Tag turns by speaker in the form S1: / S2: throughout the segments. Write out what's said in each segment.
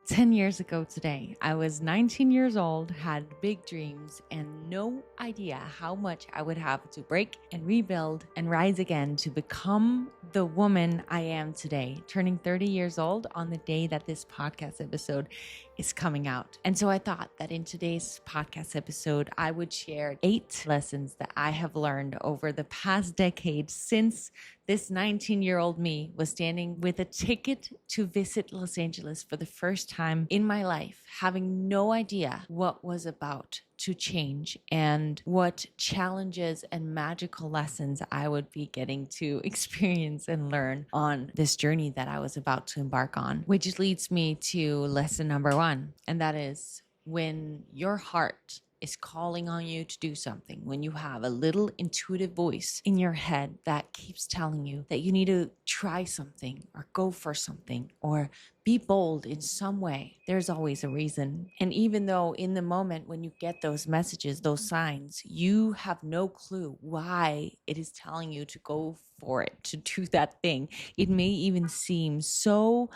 S1: 10 years ago today, I was 19 years old, had big dreams, and no idea how much I would have to break and rebuild and rise again to become the woman I am today, turning 30 years old on the day that this podcast episode is coming out. And so I thought that in today's podcast episode, I would share 8 lessons that I have learned over the past decade since this 19-year-old me was standing with a ticket to visit Los Angeles for the first time in my life, having no idea what was about to change and what challenges and magical lessons I would be getting to experience and learn on this journey that I was about to embark on, which leads me to lesson number 1. And that is, when your heart is calling on you to do something, when you have a little intuitive voice in your head that keeps telling you that you need to try something or go for something or be bold in some way, there's always a reason. And even though in the moment when you get those messages, those signs, you have no clue why it is telling you to go for it, to do that thing, it may even seem so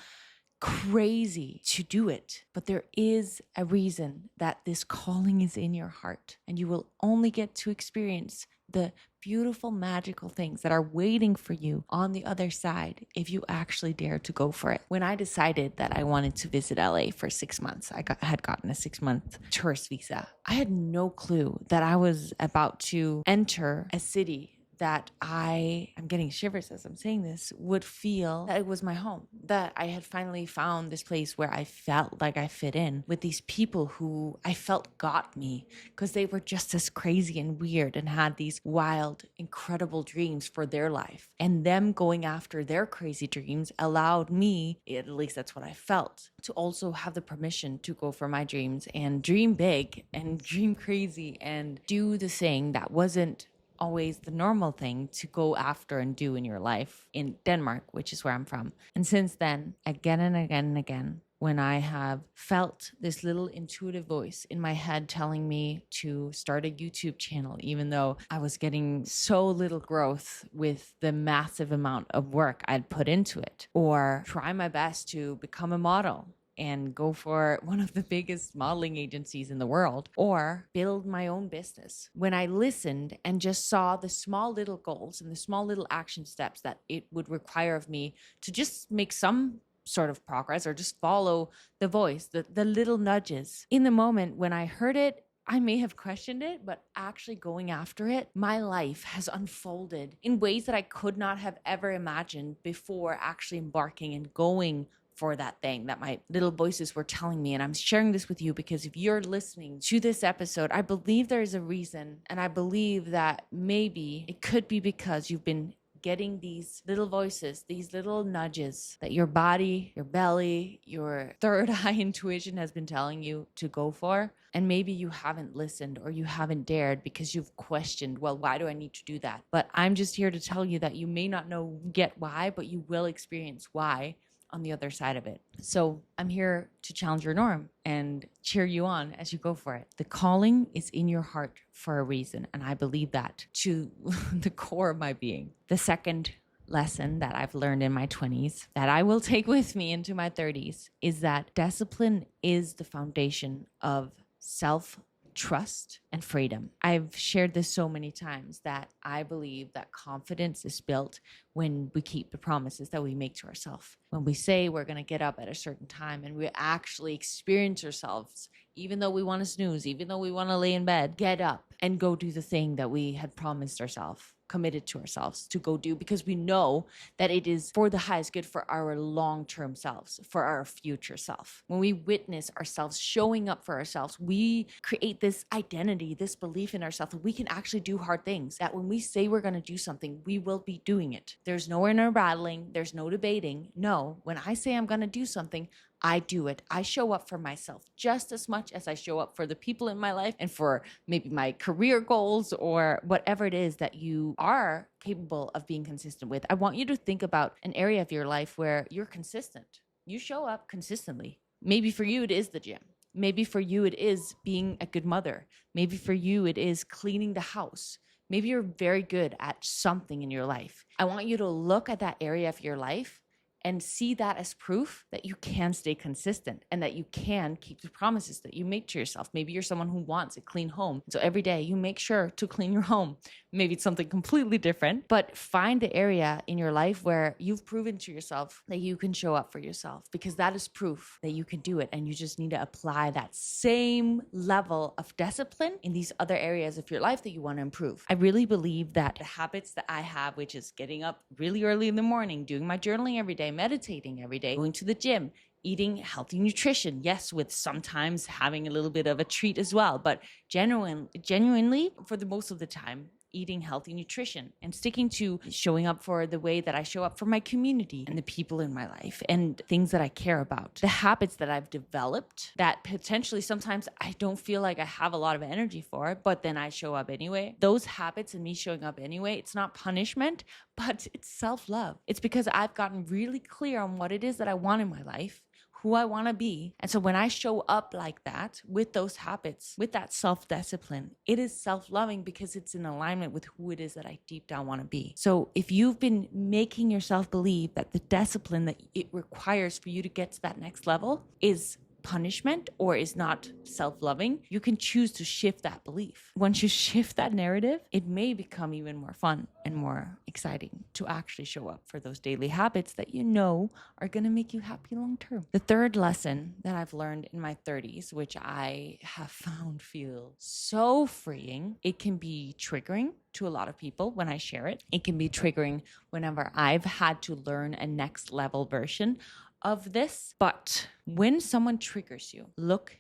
S1: crazy to do it, but there is a reason that this calling is in your heart, and you will only get to experience the beautiful, magical things that are waiting for you on the other side if you actually dare to go for it. When I decided that I wanted to visit LA for 6 months, I had gotten a 6-month tourist visa. I had no clue that I was about to enter a city that I'm getting shivers as I'm saying this, would feel that it was my home, that I had finally found this place where I felt like I fit in with these people who I felt got me because they were just as crazy and weird and had these wild, incredible dreams for their life. And them going after their crazy dreams allowed me, at least that's what I felt, to also have the permission to go for my dreams and dream big and dream crazy and do the thing that wasn't always the normal thing to go after and do in your life in Denmark, which is where I'm from. And since then, again and again and again, when I have felt this little intuitive voice in my head telling me to start a YouTube channel, even though I was getting so little growth with the massive amount of work I'd put into it, or try my best to become a model and go for one of the biggest modeling agencies in the world, or build my own business. When I listened and just saw the small little goals and the small little action steps that it would require of me to just make some sort of progress or just follow the voice, the little nudges. In the moment when I heard it, I may have questioned it, but actually going after it, my life has unfolded in ways that I could not have ever imagined before actually embarking and going for that thing that my little voices were telling me. And I'm sharing this with you because if you're listening to this episode, I believe there is a reason. And I believe that maybe it could be because you've been getting these little voices, these little nudges that your body, your belly, your third eye intuition has been telling you to go for. And maybe you haven't listened or you haven't dared because you've questioned, well, why do I need to do that? But I'm just here to tell you that you may not know yet why, but you will experience why on the other side of it. So I'm here to challenge your norm and cheer you on as you go for it. The calling is in your heart for a reason. And I believe that to the core of my being. The second lesson that I've learned in my 20s that I will take with me into my 30s is that discipline is the foundation of self-trust and freedom. I've shared this so many times that I believe that confidence is built when we keep the promises that we make to ourselves. When we say we're going to get up at a certain time and we actually experience ourselves, even though we want to snooze, even though we want to lay in bed, get up and go do the thing that we had promised ourselves, committed to ourselves to go do, because we know that it is for the highest good for our long-term selves, for our future self. When we witness ourselves showing up for ourselves, we create this identity, this belief in ourselves that we can actually do hard things, that when we say we're going to do something, we will be doing it. There's no inner battling. There's no debating. No, when I say I'm going to do something, I do it. I show up for myself just as much as I show up for the people in my life and for maybe my career goals or whatever it is that you are capable of being consistent with. I want you to think about an area of your life where you're consistent. You show up consistently. Maybe for you, it is the gym. Maybe for you, it is being a good mother. Maybe for you, it is cleaning the house. Maybe you're very good at something in your life. I want you to look at that area of your life and see that as proof that you can stay consistent and that you can keep the promises that you make to yourself. Maybe you're someone who wants a clean home. So every day you make sure to clean your home. Maybe it's something completely different, but find the area in your life where you've proven to yourself that you can show up for yourself, because that is proof that you can do it. And you just need to apply that same level of discipline in these other areas of your life that you want to improve. I really believe that the habits that I have, which is getting up really early in the morning, doing my journaling every day, meditating every day, going to the gym, eating healthy nutrition, yes, with sometimes having a little bit of a treat as well, but genuinely, for the most of the time, eating healthy nutrition and sticking to showing up for the way that I show up for my community and the people in my life and things that I care about. The habits that I've developed that potentially sometimes I don't feel like I have a lot of energy for, but then I show up anyway. Those habits and me showing up anyway, it's not punishment, but it's self-love. It's because I've gotten really clear on what it is that I want in my life, who I want to be. And so when I show up like that with those habits, with that self-discipline, it is self-loving because it's in alignment with who it is that I deep down want to be. So if you've been making yourself believe that the discipline that it requires for you to get to that next level is punishment or is not self-loving, you can choose to shift that belief. Once you shift that narrative, it may become even more fun and more exciting to actually show up for those daily habits that you know are going to make you happy long term. The third lesson that I've learned in my 30s, which I have found feel so freeing, it can be triggering to a lot of people when I share it. It can be triggering whenever I've had to learn a next level version of this. But when someone triggers you, look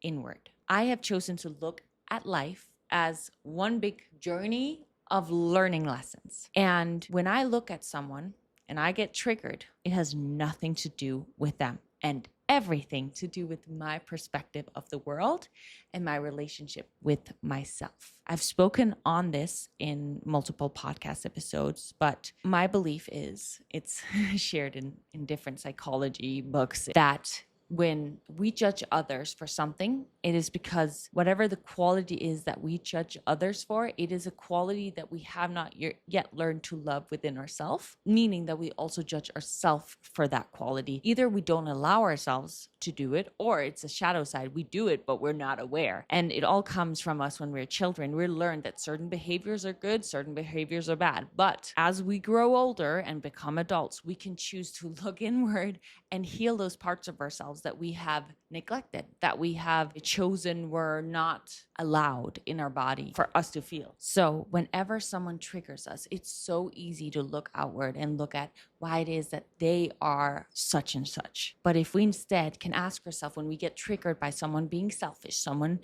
S1: inward. I have chosen to look at life as one big journey of learning lessons. And when I look at someone and I get triggered, it has nothing to do with them and everything to do with my perspective of the world and my relationship with myself. I've spoken on this in multiple podcast episodes, but my belief is, it's shared in different psychology books, that when we judge others for something, it is because whatever the quality is that we judge others for, it is a quality that we have not yet learned to love within ourselves, meaning that we also judge ourselves for that quality. Either we don't allow ourselves to do it, or it's a shadow side. We do it, but we're not aware. And it all comes from us when we're children. We learn that certain behaviors are good, certain behaviors are bad. But as we grow older and become adults, we can choose to look inward and heal those parts of ourselves that we have neglected, that we have chosen were not allowed in our body for us to feel. So whenever someone triggers us, it's so easy to look outward and look at why it is that they are such and such. But if we instead can ask ourselves, when we get triggered by someone being selfish, someone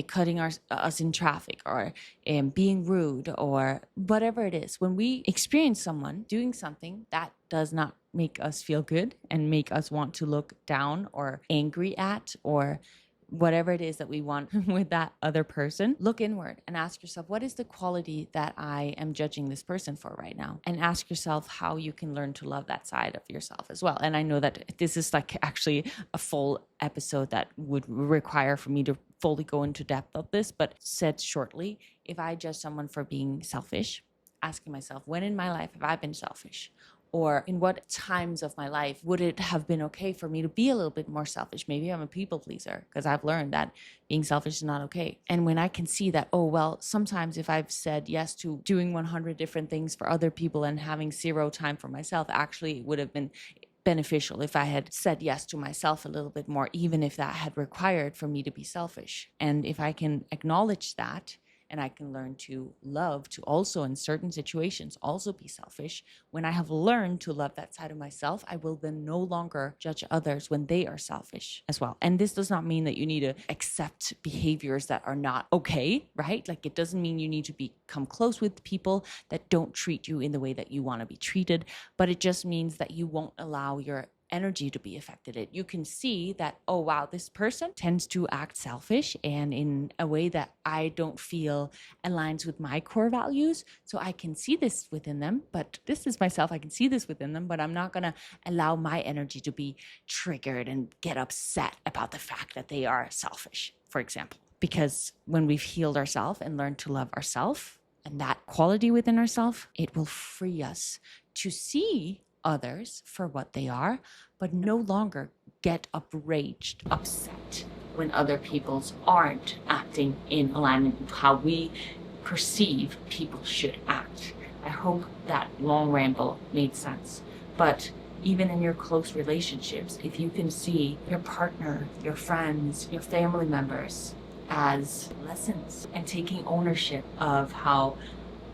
S1: cutting us in traffic, or being rude, or whatever it is, when we experience someone doing something that does not make us feel good and make us want to look down or angry at, or whatever it is that we want with that other person, look inward and ask yourself, what is the quality that I am judging this person for right now? And ask yourself how you can learn to love that side of yourself as well. And I know that this is like actually a full episode that would require for me to fully go into depth of this, but said shortly, if I judge someone for being selfish, asking myself, when in my life have I been selfish? Or in what times of my life would it have been okay for me to be a little bit more selfish? Maybe I'm a people pleaser, because I've learned that being selfish is not okay. And when I can see that, oh, well, sometimes if I've said yes to doing 100 different things for other people and having 0 time for myself, actually it would have been beneficial if I had said yes to myself a little bit more, even if that had required for me to be selfish. And if I can acknowledge that, and I can learn to love, to also in certain situations also be selfish. When I have learned to love that side of myself, I will then no longer judge others when they are selfish as well. And this does not mean that you need to accept behaviors that are not okay, right? Like, it doesn't mean you need to become close with people that don't treat you in the way that you want to be treated, but it just means that you won't allow your energy to be affected. You can see that, oh wow, this person tends to act selfish and in a way that I don't feel aligns with my core values. So I can see this within them, but this is myself. I can see this within them, but I'm not going to allow my energy to be triggered and get upset about the fact that they are selfish, for example. Because when we've healed ourselves and learned to love ourselves and that quality within ourselves, it will free us to see others for what they are, but no longer get outraged, upset when other people's aren't acting in alignment with how we perceive people should act. I hope that long ramble made sense. But even in your close relationships, if you can see your partner, your friends, your family members as lessons and taking ownership of how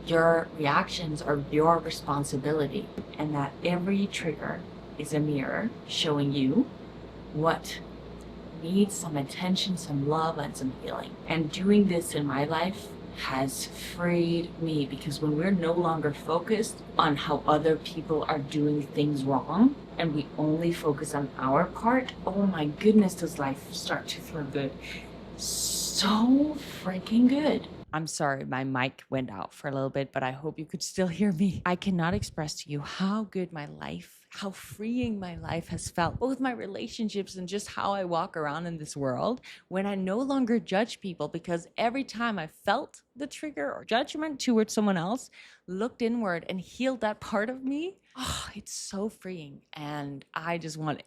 S1: your reactions are your responsibility, and that every trigger is a mirror showing you what needs some attention, some love, and some healing. And doing this in my life has freed me, because when we're no longer focused on how other people are doing things wrong and we only focus on our part, oh my goodness, does life start to feel good. So freaking good. I'm sorry, my mic went out for a little bit, but I hope you could still hear me. I cannot express to you how good my life, how freeing my life has felt, both my relationships and just how I walk around in this world when I no longer judge people, because every time I felt the trigger or judgment towards someone else, looked inward and healed that part of me, oh, it's so freeing. And I just want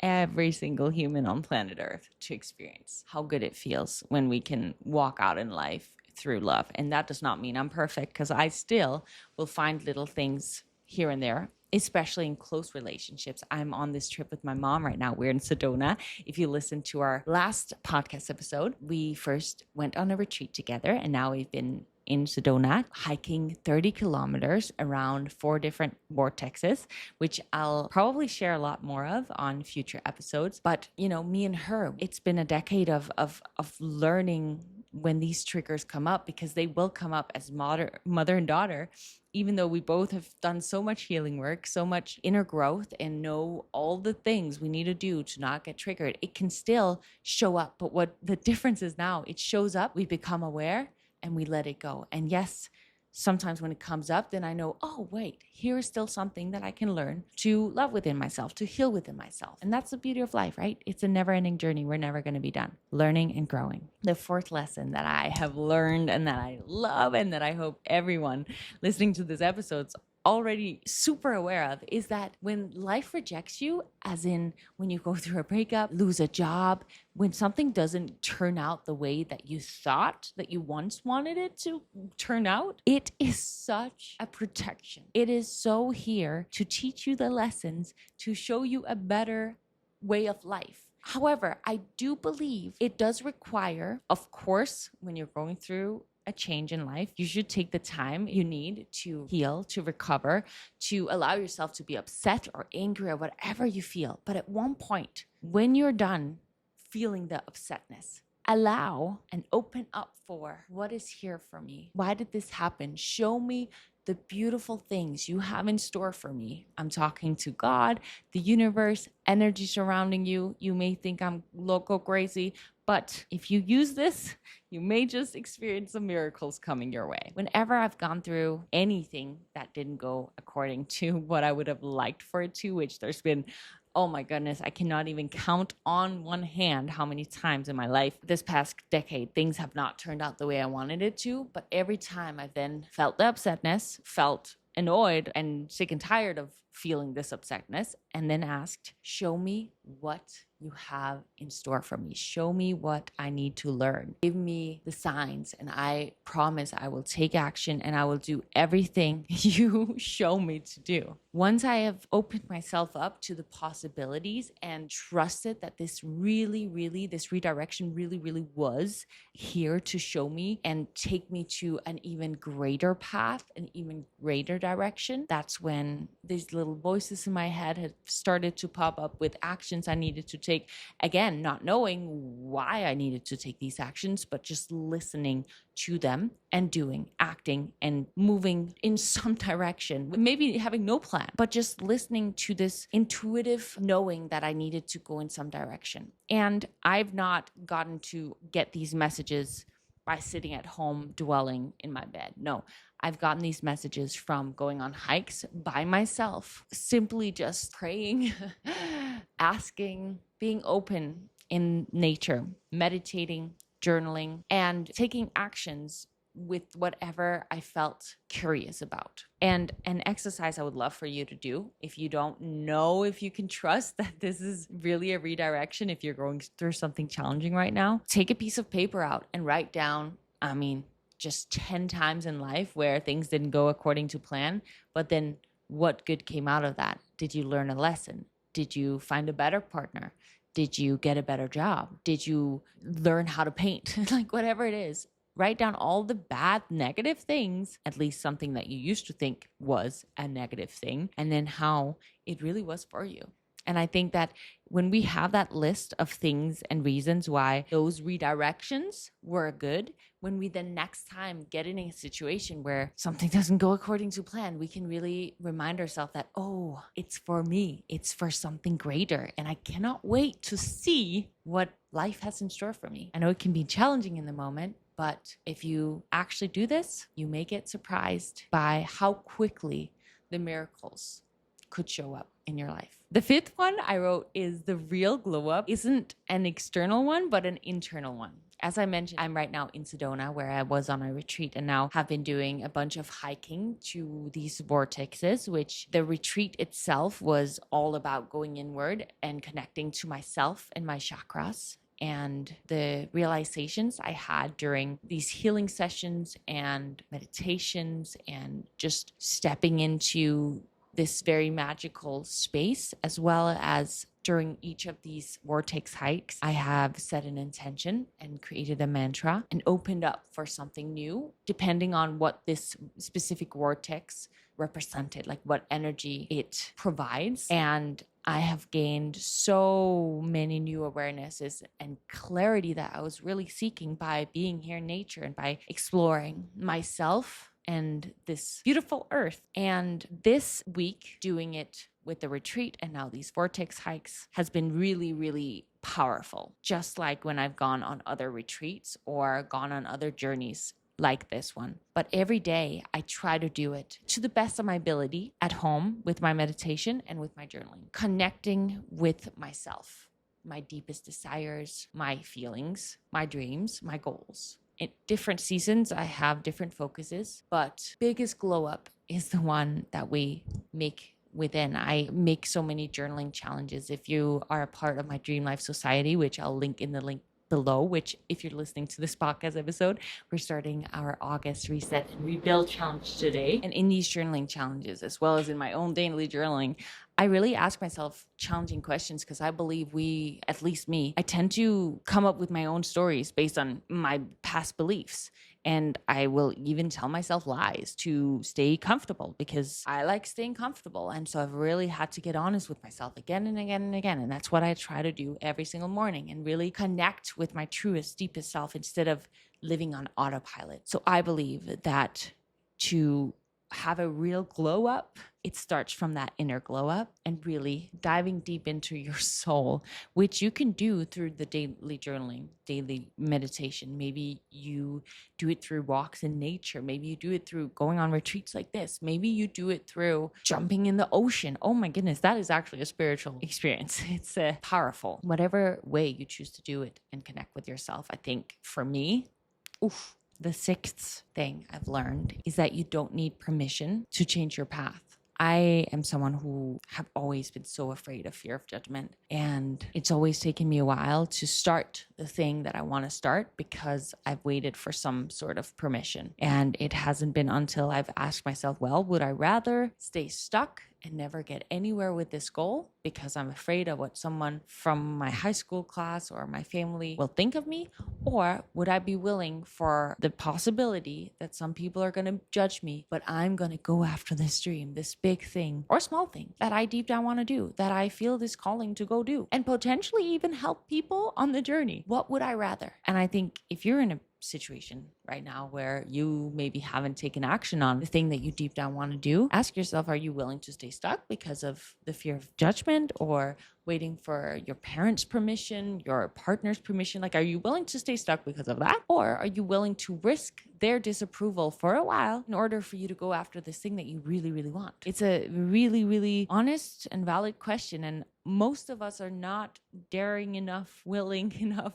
S1: every single human on planet Earth to experience how good it feels when we can walk out in life through love. And that does not mean I'm perfect, because I still will find little things here and there, especially in close relationships. I'm on this trip with my mom right now. We're in Sedona. If you listen to our last podcast episode, we first went on a retreat together, and now we've been in Sedona, hiking 30 kilometers around 4 different vortexes, which I'll probably share a lot more of on future episodes. But, me and her, it's been a decade of learning when these triggers come up, because they will come up as mother and daughter, even though we both have done so much healing work, so much inner growth, and know all the things we need to do to not get triggered. It can still show up. But what the difference is now, it shows up, we become aware, and we let it go. And yes, sometimes when it comes up, then I know, oh, wait, here's still something that I can learn to love within myself, to heal within myself. And that's the beauty of life, right? It's a never-ending journey. We're never going to be done learning and growing. The fourth lesson that I have learned and that I love, and that I hope everyone listening to this episode's already super aware of, is that when life rejects you, as in when you go through a breakup, lose a job, when something doesn't turn out the way that you thought that you once wanted it to turn out, it is such a protection. It is so here to teach you the lessons, to show you a better way of life. However, I do believe it does require, of course, when you're going through a change in life, you should take the time you need to heal, to recover, to allow yourself to be upset or angry or whatever you feel. But at one point, when you're done feeling the upsetness, allow and open up for what is here for me. Why did this happen? Show me the beautiful things you have in store for me. I'm talking to God, the universe, energy surrounding you. You may think I'm loco crazy, but if you use this, you may just experience some miracles coming your way. Whenever I've gone through anything that didn't go according to what I would have liked for it to, which there's been, oh my goodness, I cannot even count on one hand how many times in my life this past decade things have not turned out the way I wanted it to. But every time I've then felt the upsetness, felt annoyed and sick and tired of feeling this upsetness, and then asked, show me what you have in store for me. Show me what I need to learn. Give me the signs, and I promise I will take action and I will do everything you show me to do. Once I have opened myself up to the possibilities and trusted that this redirection really was here to show me and take me to an even greater path, an even greater direction, that's when these little voices in my head had started to pop up with actions I needed to take. Again, not knowing why I needed to take these actions, but just listening to them and doing, acting, and moving in some direction. Maybe having no plan, but just listening to this intuitive knowing that I needed to go in some direction. And I've not gotten to get these messages by sitting at home dwelling in my bed. No, I've gotten these messages from going on hikes by myself, simply just praying, asking, being open in nature, meditating, journaling, and taking actions with whatever I felt curious about. And an exercise I would love for you to do, if you don't know if you can trust that this is really a redirection, if you're going through something challenging right now, take a piece of paper out and write down, just 10 times in life where things didn't go according to plan, but then what good came out of that? Did you learn a lesson? Did you find a better partner? Did you get a better job? Did you learn how to paint? Like whatever it is, write down all the bad, negative things, at least something that you used to think was a negative thing, and then how it really was for you. And I think that when we have that list of things and reasons why those redirections were good, when we then next time get in a situation where something doesn't go according to plan, we can really remind ourselves that, oh, it's for me. It's for something greater. And I cannot wait to see what life has in store for me. I know it can be challenging in the moment, but if you actually do this, you may get surprised by how quickly the miracles could show up in your life. The fifth one I wrote is the real glow up isn't an external one, but an internal one. As I mentioned, I'm right now in Sedona, where I was on a retreat, and now have been doing a bunch of hiking to these vortexes, which the retreat itself was all about going inward and connecting to myself and my chakras. And the realizations I had during these healing sessions and meditations and just stepping into this very magical space, as well as during each of these vortex hikes, I have set an intention and created a mantra and opened up for something new, depending on what this specific vortex represented, like what energy it provides. And I have gained so many new awarenesses and clarity that I was really seeking by being here in nature and by exploring myself and this beautiful earth. And this week, doing it with the retreat and now these vortex hikes has been really, really powerful. Just like when I've gone on other retreats or gone on other journeys like this one. But every day I try to do it to the best of my ability at home with my meditation and with my journaling, connecting with myself, my deepest desires, my feelings, my dreams, my goals. In different seasons, I have different focuses, but biggest glow up is the one that we make within. I make so many journaling challenges. If you are a part of my Dream Life Society, which I'll link in the link below, which if you're listening to this podcast episode, we're starting our August Reset and Rebuild challenge today. And in these journaling challenges, as well as in my own daily journaling, I really ask myself challenging questions because I believe at least me, I tend to come up with my own stories based on my past beliefs. And I will even tell myself lies to stay comfortable because I like staying comfortable. And so I've really had to get honest with myself again and again and again. And that's what I try to do every single morning and really connect with my truest, deepest self instead of living on autopilot. So I believe that to have a real glow up, it starts from that inner glow up and really diving deep into your soul, which you can do through the daily journaling, daily meditation. Maybe you do it through walks in nature. Maybe you do it through going on retreats like this. Maybe you do it through jumping in the ocean. Oh my goodness, that is actually a spiritual experience. It's powerful. Whatever way you choose to do it and connect with yourself. I think for me, the sixth thing I've learned is that you don't need permission to change your path. I am someone who have always been so afraid of fear of judgment. And it's always taken me a while to start the thing that I want to start because I've waited for some sort of permission. And it hasn't been until I've asked myself, well, would I rather stay stuck and never get anywhere with this goal because I'm afraid of what someone from my high school class or my family will think of me? Or would I be willing for the possibility that some people are going to judge me, but I'm going to go after this dream, this big thing or small thing that I deep down want to do, that I feel this calling to go do, and potentially even help people on the journey? What would I rather? And I think if you're in a situation right now where you maybe haven't taken action on the thing that you deep down want to do, ask yourself, are you willing to stay stuck because of the fear of judgment or waiting for your parents' permission, your partner's permission? Like, are you willing to stay stuck because of that? Or are you willing to risk their disapproval for a while in order for you to go after this thing that you really, really want? It's a really, really honest and valid question. And most of us are not daring enough, willing enough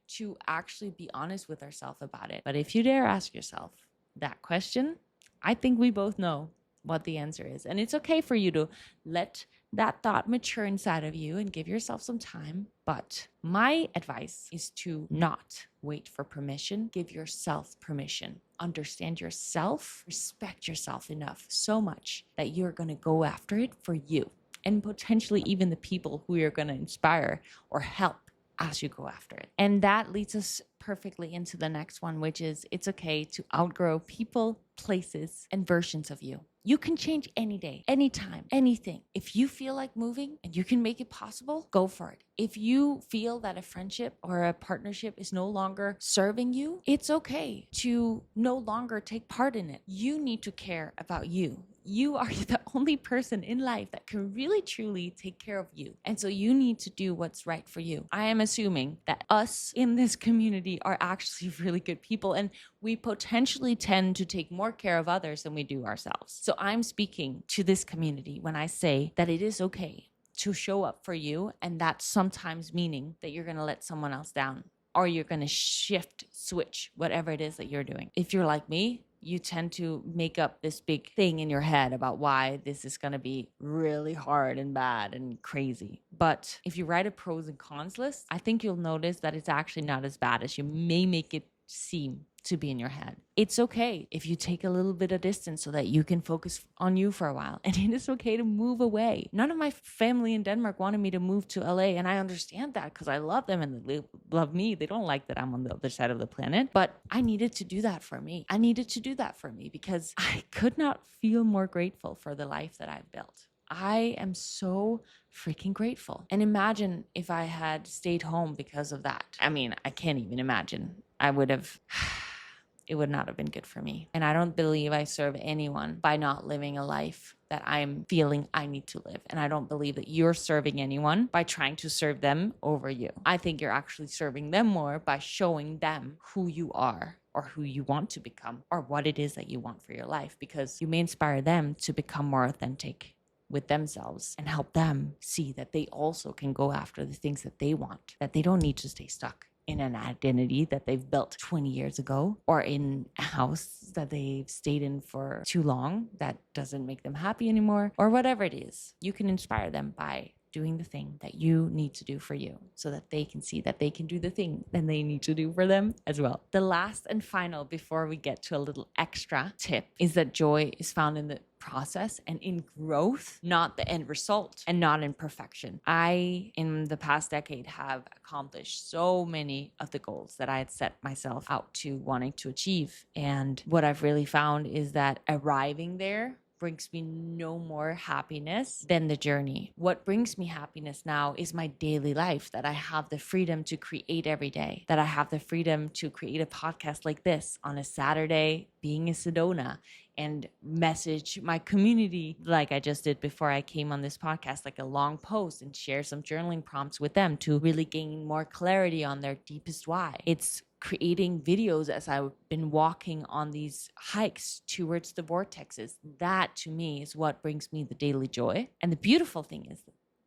S1: to actually be honest with ourselves about it. But if you dare ask yourself, that question, I think we both know what the answer is. And it's okay for you to let that thought mature inside of you and give yourself some time. But my advice is to not wait for permission. Give yourself permission. Understand yourself, respect yourself enough so much that you're going to go after it for you and potentially even the people who you're going to inspire or help as you go after it. And that leads us perfectly into the next one, which is it's okay to outgrow people, places, and versions of you. You can change any day, anytime, anything. If you feel like moving and you can make it possible, go for it. If you feel that a friendship or a partnership is no longer serving you, it's okay to no longer take part in it. You need to care about you. You are the only person in life that can really truly take care of you. And so you need to do what's right for you. I am assuming that us in this community are actually really good people, and we potentially tend to take more care of others than we do ourselves. So I'm speaking to this community when I say that it is okay to show up for you, and that's sometimes meaning that you're going to let someone else down, or you're going to switch, whatever it is that you're doing. If you're like me, you tend to make up this big thing in your head about why this is going to be really hard and bad and crazy. But if you write a pros and cons list, I think you'll notice that it's actually not as bad as you may make it seem to be in your head. It's okay if you take a little bit of distance so that you can focus on you for a while. And it is okay to move away. None of my family in Denmark wanted me to move to LA, and I understand that because I love them and they love me. They don't like that I'm on the other side of the planet, but I needed to do that for me. I needed to do that for me because I could not feel more grateful for the life that I've built. I am so freaking grateful. And imagine if I had stayed home because of that. I mean, I can't even imagine. It would not have been good for me. And I don't believe I serve anyone by not living a life that I'm feeling I need to live. And I don't believe that you're serving anyone by trying to serve them over you. I think you're actually serving them more by showing them who you are or who you want to become or what it is that you want for your life, because you may inspire them to become more authentic with themselves and help them see that they also can go after the things that they want, that they don't need to stay stuck in an identity that they've built 20 years ago or in a house that they've stayed in for too long that doesn't make them happy anymore, or whatever it is. You can inspire them by doing the thing that you need to do for you so that they can see that they can do the thing that they need to do for them as well. The last and final, before we get to a little extra tip, is that joy is found in the process and in growth, not the end result and not in perfection. I, in the past decade, have accomplished so many of the goals that I had set myself out to wanting to achieve. And what I've really found is that arriving there brings me no more happiness than the journey. What brings me happiness now is my daily life, that I have the freedom to create every day, that I have the freedom to create a podcast like this on a Saturday, being in Sedona, and message my community like I just did before I came on this podcast, like a long post, and share some journaling prompts with them to really gain more clarity on their deepest why. It's creating videos as I've been walking on these hikes towards the vortexes. That to me is what brings me the daily joy. And the beautiful thing is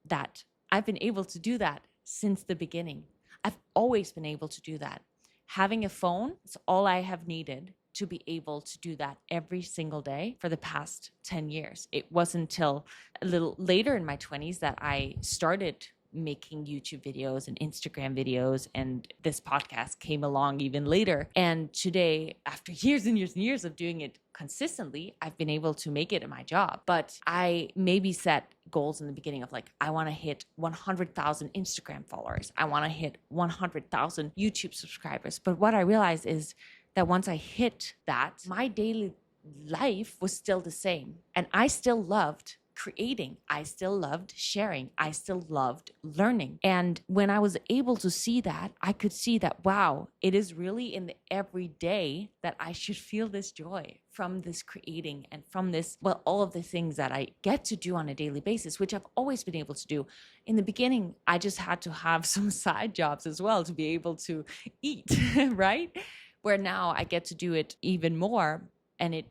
S1: that I've been able to do that since the beginning. I've always been able to do that. Having a phone is all I have needed to be able to do that every single day for the past 10 years. It wasn't until a little later in my 20s that I started making YouTube videos and Instagram videos, and this podcast came along even later. And today, after years and years and years of doing it consistently, I've been able to make it my job. But I maybe set goals in the beginning of like, I want to hit 100,000 Instagram followers. I want to hit 100,000 YouTube subscribers. But what I realized is that once I hit that, my daily life was still the same. And I still loved creating. I still loved sharing. I still loved learning. And when I was able to see that, I could see that, wow, it is really in the everyday that I should feel this joy from this creating and from this, well, all of the things that I get to do on a daily basis, which I've always been able to do. In the beginning, I just had to have some side jobs as well to be able to eat, right? Where now I get to do it even more, and it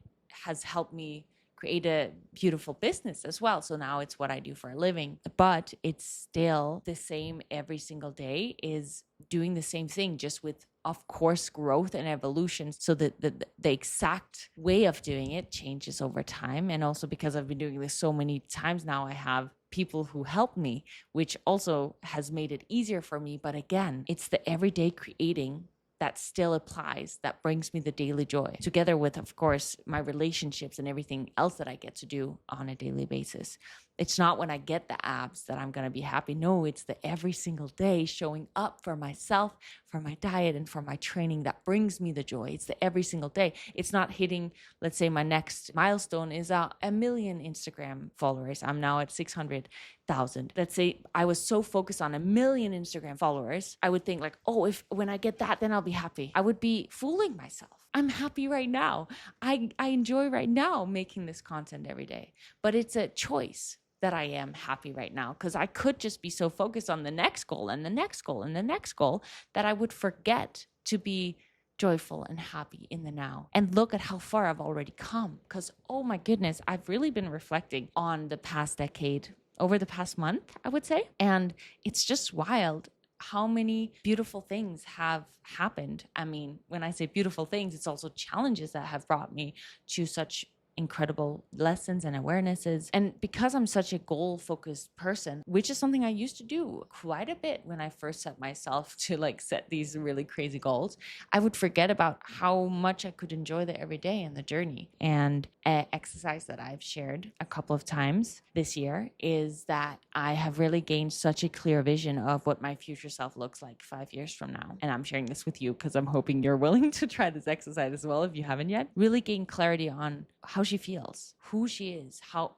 S1: has helped me create a beautiful business as well. So now it's what I do for a living, but it's still the same every single day, is doing the same thing, just with, of course, growth and evolution. So that the exact way of doing it changes over time. And also because I've been doing this so many times now, I have people who help me, which also has made it easier for me. But again, it's the everyday creating that still applies, that brings me the daily joy, together with, of course, my relationships and everything else that I get to do on a daily basis. It's not when I get the abs that I'm going to be happy. No, it's the every single day showing up for myself, for my diet, and for my training that brings me the joy. It's the every single day. It's not hitting, let's say my next milestone is a million Instagram followers. I'm now at 600,000. Let's say I was so focused on a million Instagram followers, I would think like, oh, if when I get that, then I'll be happy. I would be fooling myself. I'm happy right now. I enjoy right now making this content every day, but it's a choice that I am happy right now, because I could just be so focused on the next goal and the next goal and the next goal that I would forget to be joyful and happy in the now. And look at how far I've already come, because, oh my goodness, I've really been reflecting on the past decade, over the past month, I would say. And it's just wild how many beautiful things have happened. I mean, when I say beautiful things, it's also challenges that have brought me to such incredible lessons and awarenesses. And because I'm such a goal-focused person, which is something I used to do quite a bit when I first set myself to like set these really crazy goals, I would forget about how much I could enjoy the everyday and the journey. And an exercise that I've shared a couple of times this year is that I have really gained such a clear vision of what my future self looks like 5 years from now. And I'm sharing this with you because I'm hoping you're willing to try this exercise as well if you haven't yet. Really gain clarity on how she feels, who she is, how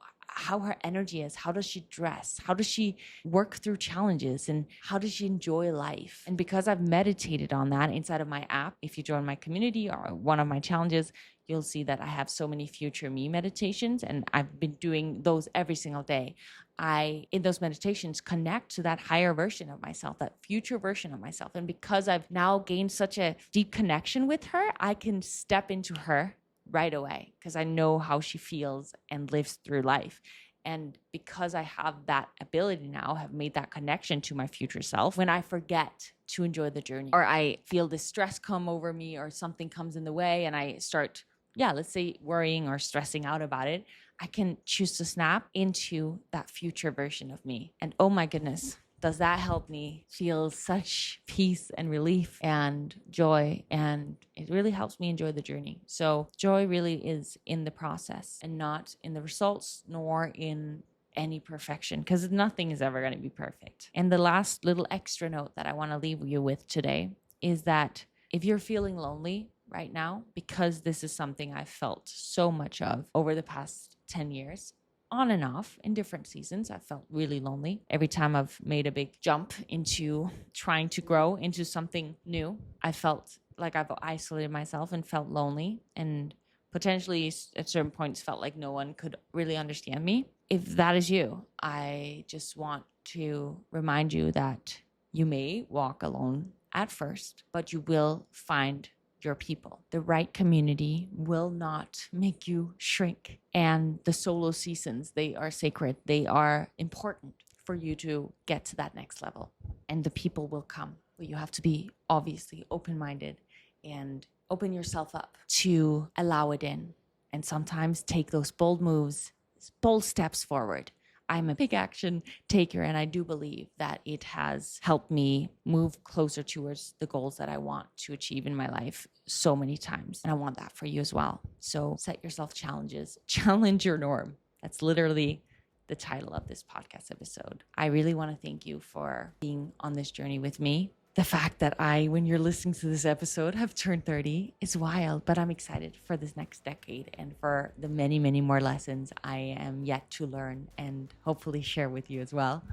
S1: her energy is, how does she dress, how does she work through challenges, and how does she enjoy life. And because I've meditated on that inside of my app, if you join my community or one of my challenges, you'll see that I have so many future me meditations, and I've been doing those every single day. I, in those meditations, connect to that higher version of myself, that future version of myself. And because I've now gained such a deep connection with her, I can step into her right away because I know how she feels and lives through life. And because I have that ability now, have made that connection to my future self, when I forget to enjoy the journey, or I feel this stress come over me, or something comes in the way and I start, let's say worrying or stressing out about it, I can choose to snap into that future version of me. And oh my goodness, does that help me feel such peace and relief and joy. And it really helps me enjoy the journey. So joy really is in the process and not in the results, nor in any perfection, because nothing is ever going to be perfect. And the last little extra note that I want to leave you with today is that if you're feeling lonely right now, because this is something I've felt so much of over the past 10 years, on and off in different seasons, I felt really lonely. Every time I've made a big jump into trying to grow into something new, I felt like I've isolated myself and felt lonely, and potentially at certain points felt like no one could really understand me. If that is you, I just want to remind you that you may walk alone at first, but you will find your people. The right community will not make you shrink. And the solo seasons, they are sacred. They are important for you to get to that next level. And the people will come. But you have to be obviously open-minded and open yourself up to allow it in. And sometimes take those bold moves, bold steps forward. I'm a big action taker, and I do believe that it has helped me move closer towards the goals that I want to achieve in my life so many times. And I want that for you as well. So set yourself challenges, challenge your norm. That's literally the title of this podcast episode. I really want to thank you for being on this journey with me. The fact that when you're listening to this episode, have turned 30 is wild, but I'm excited for this next decade and for the many, many more lessons I am yet to learn and hopefully share with you as well.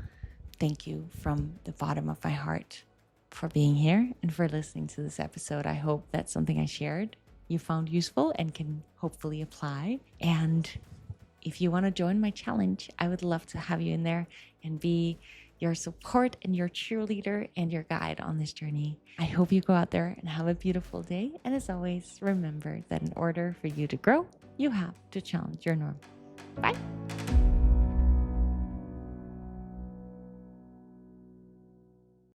S1: Thank you from the bottom of my heart for being here and for listening to this episode. I hope that something I shared you found useful and can hopefully apply. And if you want to join my challenge, I would love to have you in there and be your support and your cheerleader and your guide on this journey. I hope you go out there and have a beautiful day. And as always, remember that in order for you to grow, you have to challenge your norm. Bye.